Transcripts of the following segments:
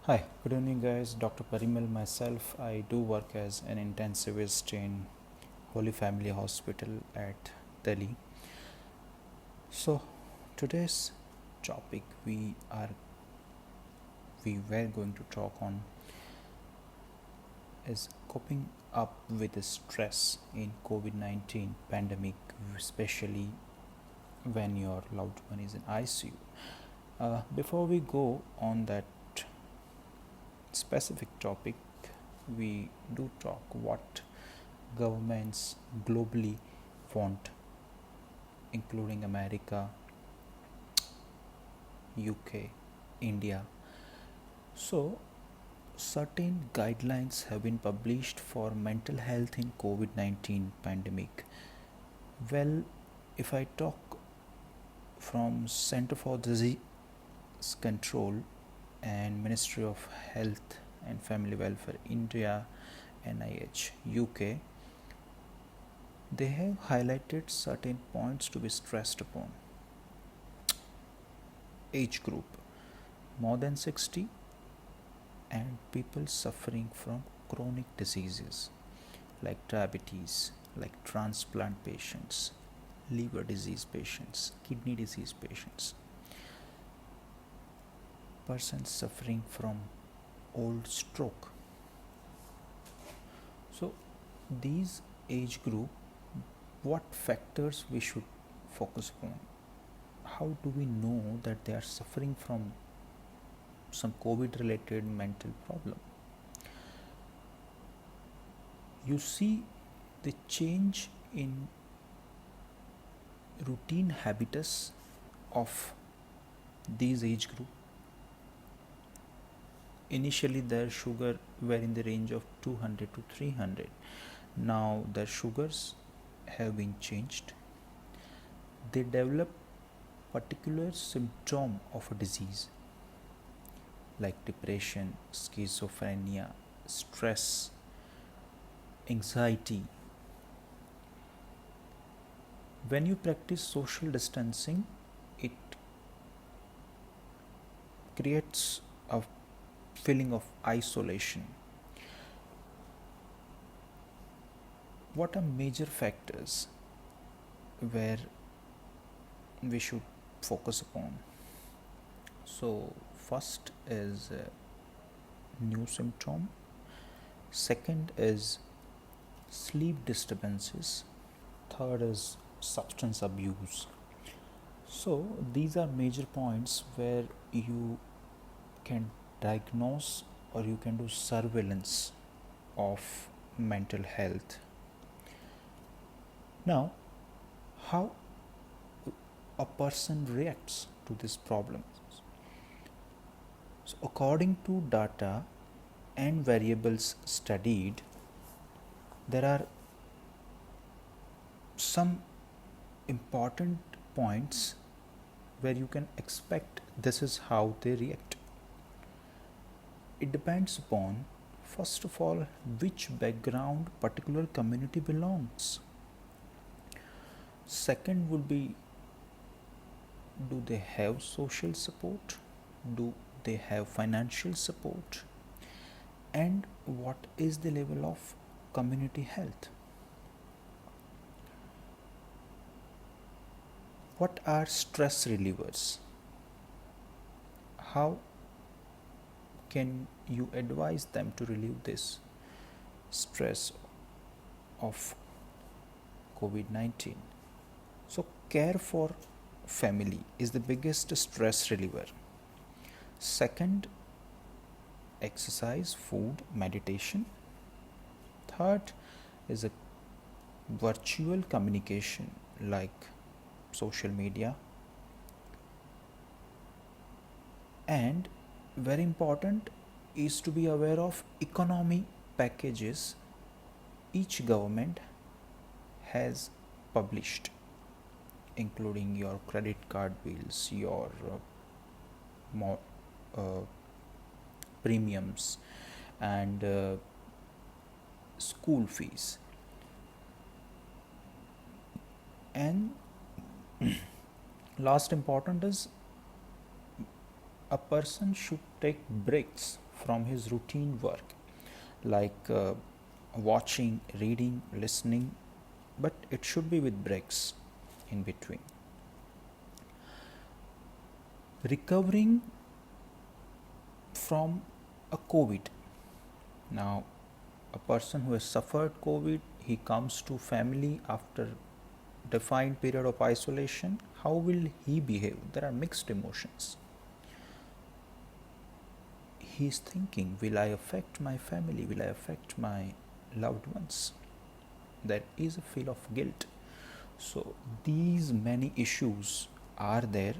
Hi, good evening, guys. Dr. Parimal, myself. I do work as an intensivist in Holy Family Hospital at Delhi. So, today's topic we were going to talk on is coping up with the stress in COVID-19 pandemic, especially when your loved one is in ICU. Before we go on that specific topic, we do talk what governments globally want, including America, UK, India. So, certain guidelines have been published for mental health in COVID-19 pandemic. Well, if I talk from Center for Disease Control and Ministry of Health and Family Welfare India, NIH, UK, they have highlighted certain points to be stressed upon. Age group more than 60 and people suffering from chronic diseases like diabetes, like transplant patients, liver disease patients, kidney disease patients, persons suffering from old stroke. So, these age group, what factors we should focus upon? How do we know that they are suffering from some COVID related mental problem? You see the change in routine habitus of these age group. Initially their sugar were in the range of 200 to 300. Now their sugars have been changed. They develop particular symptom of a disease like depression, schizophrenia, stress, anxiety. When you practice social distancing, it creates a feeling of isolation. What are major factors where we should focus upon? So, first is new symptom, second is sleep disturbances, third is substance abuse. So, these are major points where you can diagnose or you can do surveillance of mental health. Now, how a person reacts to this problem? So, according to data and variables studied, there are some important points where you can expect this is how they react. It depends upon, first of all, which background particular community belongs. Second would be, do they have social support? Do they have financial support? And what is the level of community health? What are stress relievers? How can you advise them to relieve this stress of COVID-19? So, care for family is the biggest stress reliever. Second, exercise, food, meditation. Third is a virtual communication like social media. And very important is to be aware of economy packages each government has published, including your credit card bills, your more uh, premiums, and school fees. And last important is, a person should take breaks from his routine work, like watching, reading, listening, but it should be with breaks in between. Recovering from a COVID. Now, a person who has suffered COVID, he comes to family after defined period of isolation. How will he behave? There are mixed emotions. He is thinking, will I affect my family? Will I affect my loved ones? There is a feel of guilt. So these many issues are there.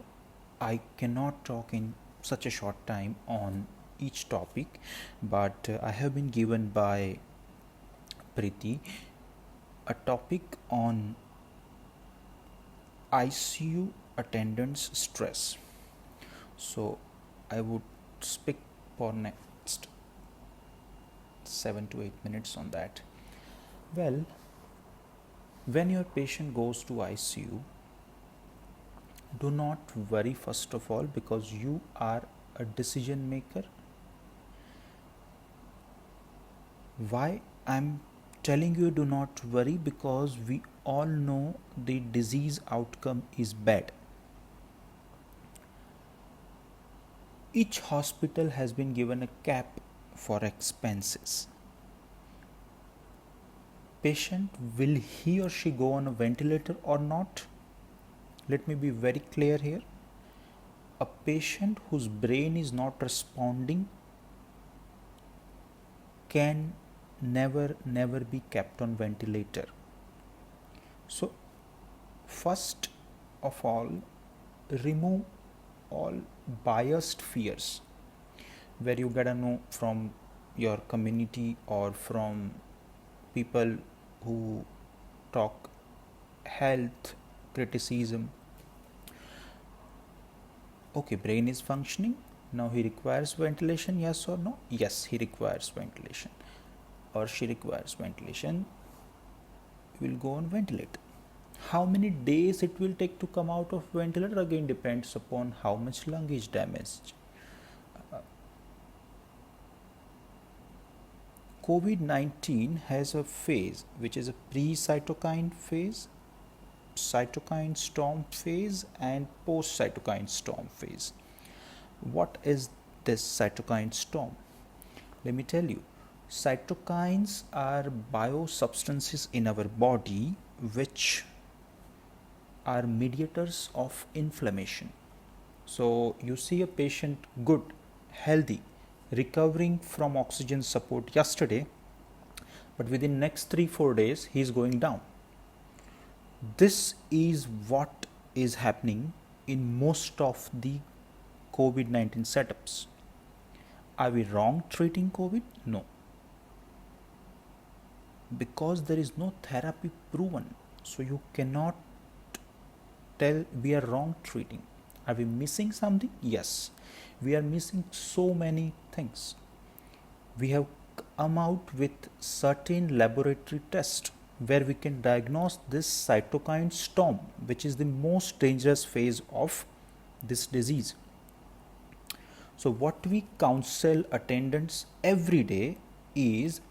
I cannot talk in such a short time on each topic, but I have been given by Priti a topic on ICU attendance stress. So I would speak for next 7 to 8 minutes on that. Well, when your patient goes to ICU, do not worry first of all, because you are a decision maker. Why I'm telling you do not worry? Because we all know the disease outcome is bad. Each hospital has been given a cap for expenses. Patient, will he or she go on a ventilator or not? Let me be very clear here. A patient whose brain is not responding can never be kept on ventilator. So first of all, remove all biased fears where you gotta know from your community or from people who talk health criticism. Okay, brain is functioning, now he requires ventilation, yes or no? Yes, he requires ventilation or she requires ventilation, will go on ventilator. How many days it will take to come out of ventilator again depends upon how much lung is damaged. COVID-19 has a phase which is a pre-cytokine phase, cytokine storm phase, and post-cytokine storm phase. What is this cytokine storm? Let me tell you. Cytokines are biosubstances in our body which are mediators of inflammation. So you see a patient good, healthy, recovering from oxygen support yesterday, but within next 3-4 days he is going down. This is what is happening in most of the COVID-19 setups. Are we wrong treating COVID? No. Because there is no therapy proven, so you cannot tell we are wrong treating. Are we missing something? Yes, we are missing so many things. We have come out with certain laboratory tests where we can diagnose this cytokine storm, which is the most dangerous phase of this disease. So what we counsel attendants every day is,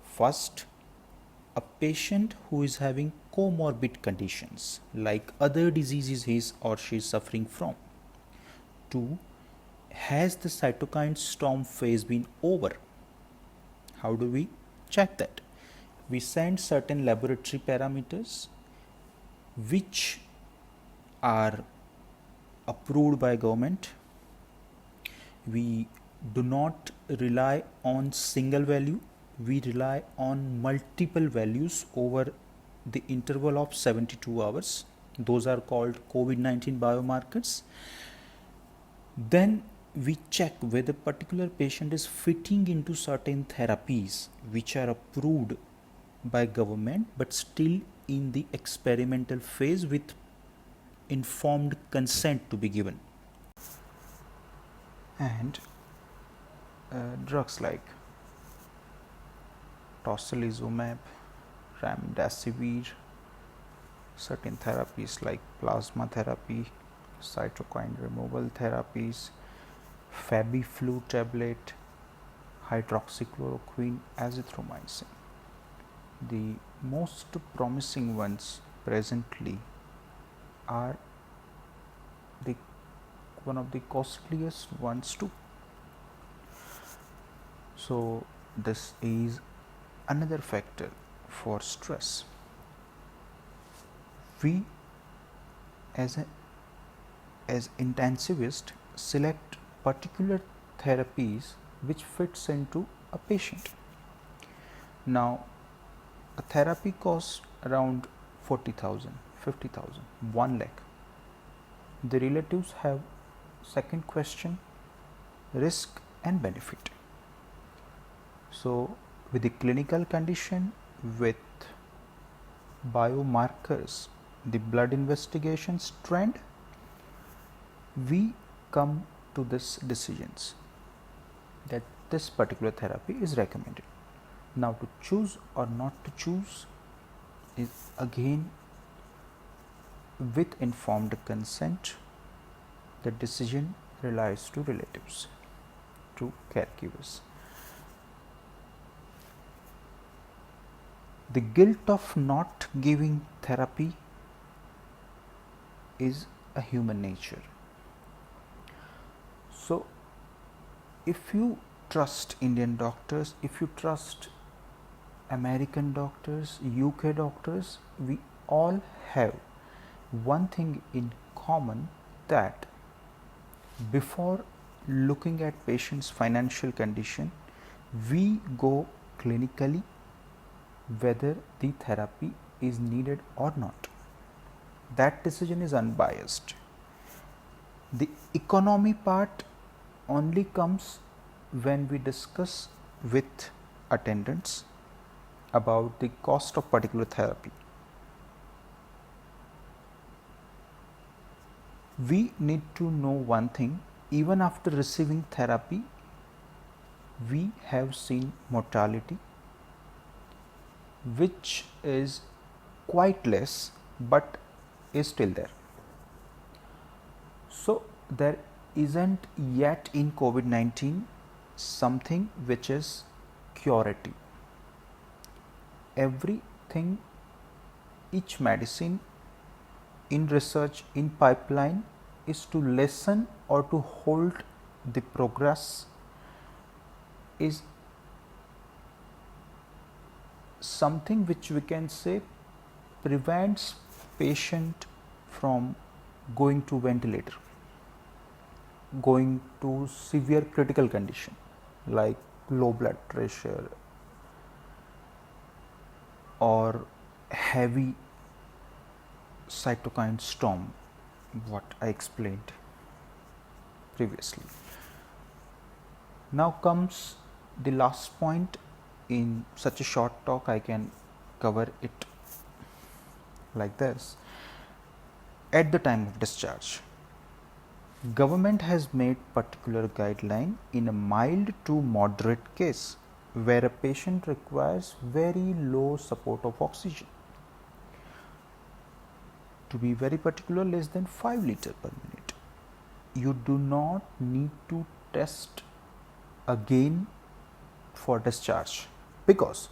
first, a patient who is having comorbid conditions like other diseases he or she is suffering from. 2, has the cytokine storm phase been over? How do we check that? We send certain laboratory parameters which are approved by government. We do not rely on single value. We rely on multiple values over the interval of 72 hours. Those are called COVID-19 biomarkers. Then we check whether a particular patient is fitting into certain therapies which are approved by government but still in the experimental phase with informed consent to be given. And drugs like tocilizumab, remdesivir, certain therapies like plasma therapy, cytokine removal therapies, Fabiflu tablet, hydroxychloroquine, azithromycin. The most promising ones presently are the one of the costliest ones too. So this is another factor for stress. We as intensivists select particular therapies which fits into a patient. Now a therapy costs around 40,000, 50,000, 1 lakh. The relatives have second question, risk and benefit. So with the clinical condition, with biomarkers, the blood investigations trend, we come to this decisions that this particular therapy is recommended. Now to choose or not to choose is again with informed consent. The decision relies to relatives, to caregivers. The guilt of not giving therapy is a human nature. So if you trust Indian doctors, if you trust American doctors, UK doctors, we all have one thing in common, that before looking at patient's financial condition, we go clinically whether the therapy is needed or not. That decision is unbiased. The economy part only comes when we discuss with attendants about the cost of particular therapy. We need to know one thing, even after receiving therapy, we have seen mortality, which is quite less but is still there. So there isn't yet in COVID-19 something which is curative. Everything, each medicine in research, in pipeline, is to lessen or to hold the progress, is something which we can say prevents patient from going to ventilator, going to severe critical condition like low blood pressure or heavy cytokine storm, what I explained previously. Now comes the last point. In such a short talk, I can cover it like this. At the time of discharge, government has made particular guideline in a mild to moderate case where a patient requires very low support of oxygen. To be very particular, less than 5 liters per minute. You do not need to test again for discharge, because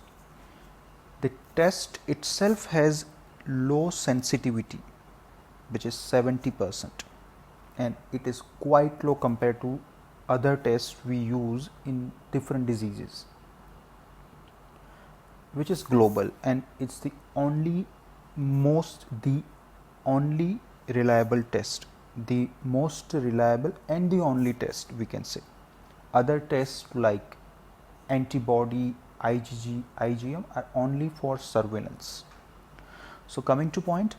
the test itself has low sensitivity, which is 70%, and it is quite low compared to other tests we use in different diseases, which is global, and it's the only reliable test, the most reliable and the only test we can say. Other tests like antibody, IgG, IgM are only for surveillance. So coming to point,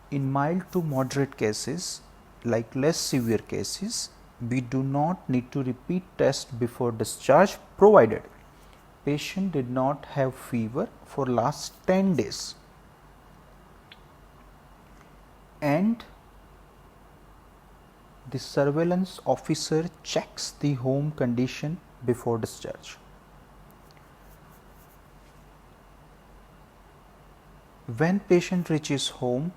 in mild to moderate cases, like less severe cases, we do not need to repeat test before discharge, provided patient did not have fever for last 10 days and the surveillance officer checks the home condition before discharge. When patient reaches home,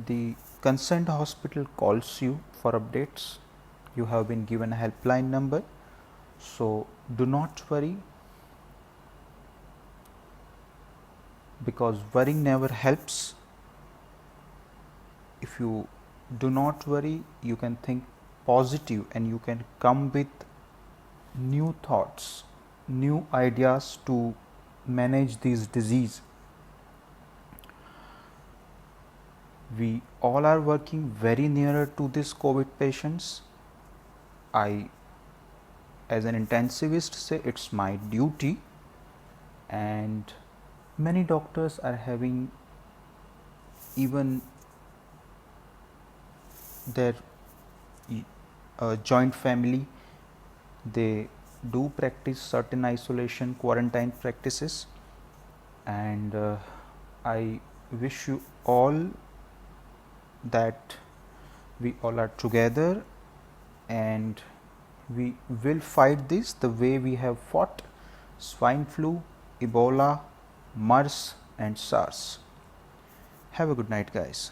the concerned hospital calls you for updates. You have been given a helpline number, so Do not worry, because worrying never helps. If you do not worry, you can think positive and you can come with new thoughts, new ideas to manage this disease. We all are working very nearer to this COVID patients. I, as an intensivist, say it's my duty, and many doctors are having even their joint family. They do practice certain isolation quarantine practices, and I wish you all that we all are together and we will fight this the way we have fought swine flu, Ebola, MERS and SARS. Have a good night, guys.